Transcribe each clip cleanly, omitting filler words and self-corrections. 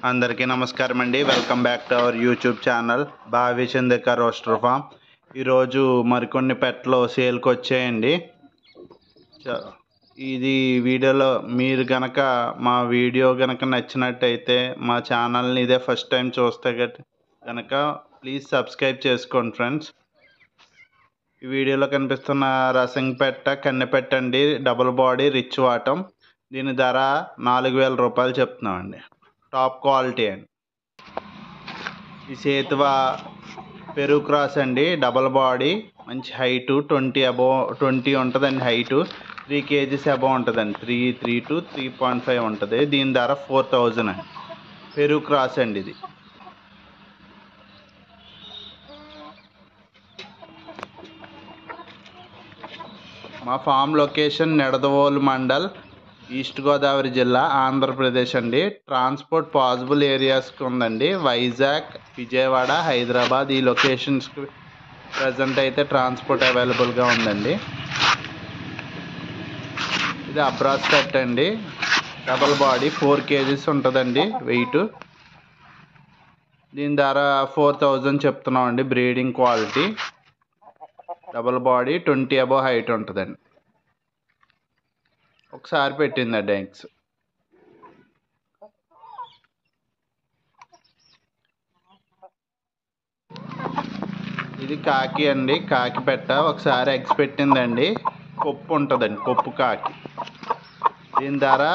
అందరికీ నమస్కారం అండి. Welcome back to our YouTube channel భావి చంద్రిక రోస్టర్ ఫామ్. ఈరోజు మరికొన్ని పెట్లు సేల్కి వచ్చాయండి. ఇది వీడియోలో మీరు కనుక మా వీడియో కనుక నచ్చినట్టయితే మా ఛానల్ని ఇదే ఫస్ట్ టైం చూస్తే కనుక ప్లీజ్ సబ్స్క్రైబ్ చేసుకోండి ఫ్రెండ్స్. ఈ వీడియోలో కనిపిస్తున్న రసింగ్ పెట్ట కన్నెపెట్ట అండి, డబుల్ బాడీ రిచ్ వాటం. దీని ధర 4000 రూపాయలు చెప్తున్నామండి. టాప్ క్వాలిటీ అండి. ఈ సేతువా పెరుగు క్రాస్ అండి, డబల్ బాడీ, మంచి హైటు 20 ఉంటుందండి. హైటు 3 kgs అబవ్ ఉంటుందండి. 3 to 3.5 ఉంటుంది. దీని ధర 4000 అండి. పెరుగు క్రాస్ అండి ఇది. మా farm location Nidadavolu mandal, east Godavari జిల్లా, ఆంధ్రప్రదేశ్ అండి. ట్రాన్స్పోర్ట్ పాసిబుల్ ఏరియాస్కి ఉందండి. వైజాగ్, విజయవాడ, హైదరాబాద్ ఈ లొకేషన్స్కి ప్రజెంట్ అయితే ట్రాన్స్పోర్ట్ అవైలబుల్గా ఉందండి. ఇది అబ్రాస్ కట్ అండి, డబల్ బాడీ 4 kgs ఉంటుందండి వెయిట్. దీని ధర 4000 చెప్తున్నామండి. Breeding quality, double body, 20 above height ఉంటుందండి. ఒకసారి పెట్టిందండి ఎగ్స్. ఇది కాకి అండి, కాకి పెట్ట. ఒకసారి ఎగ్స్ పెట్టిందండి. కొప్పు ఉంటుందండి, కొప్పు కాకి. దీని ధర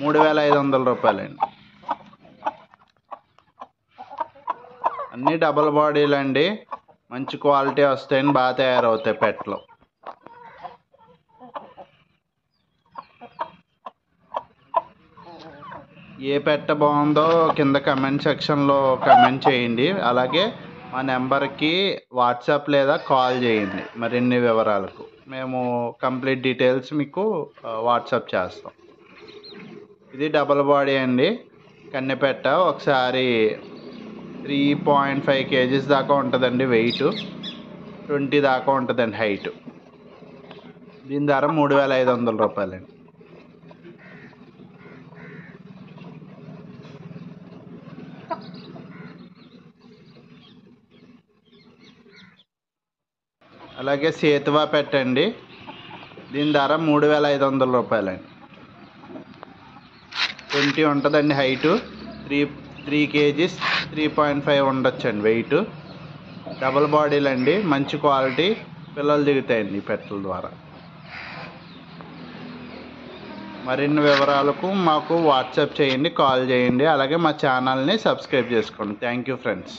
3500 రూపాయలండి. అన్నీ డబల్ బాడీలు అండి, మంచి క్వాలిటీ వస్తాయండి, బాగా తయారవుతాయి పెట్టలు. ఏ పెట్ట బాగుందో కింద కమెంట్ సెక్షన్లో కమెంట్ చేయండి. అలాగే మా నెంబర్కి వాట్సాప్ లేదా కాల్ చేయండి మరిన్ని వివరాలకు. మేము కంప్లీట్ డీటెయిల్స్ మీకు వాట్సాప్ చేస్తాం. ఇది డబల్ బాడీ అండి, కన్నెపెట్ట. ఒకసారి 3.5 kgs దాకా ఉంటుందండి వెయిట్. 20 దాకా ఉంటుందండి హైట్. దీని ధర 3500 రూపాయలండి. అలాగే సేతువా పెట్టండి, దీని ధర 3500 రూపాయలండి. 20 ఉంటుందండి హైటు. 3 kgs 3.5 ఉండొచ్చండి వెయిట్. డబల్ బాడీలు అండి, మంచి క్వాలిటీ, పిల్లలు దిగుతాయండి ఈ పెట్టల ద్వారా. మరిన్ని వివరాలకు మాకు వాట్సాప్ చేయండి, కాల్ చేయండి. అలాగే మా ఛానల్ని సబ్స్క్రైబ్ చేసుకోండి. Thank you friends.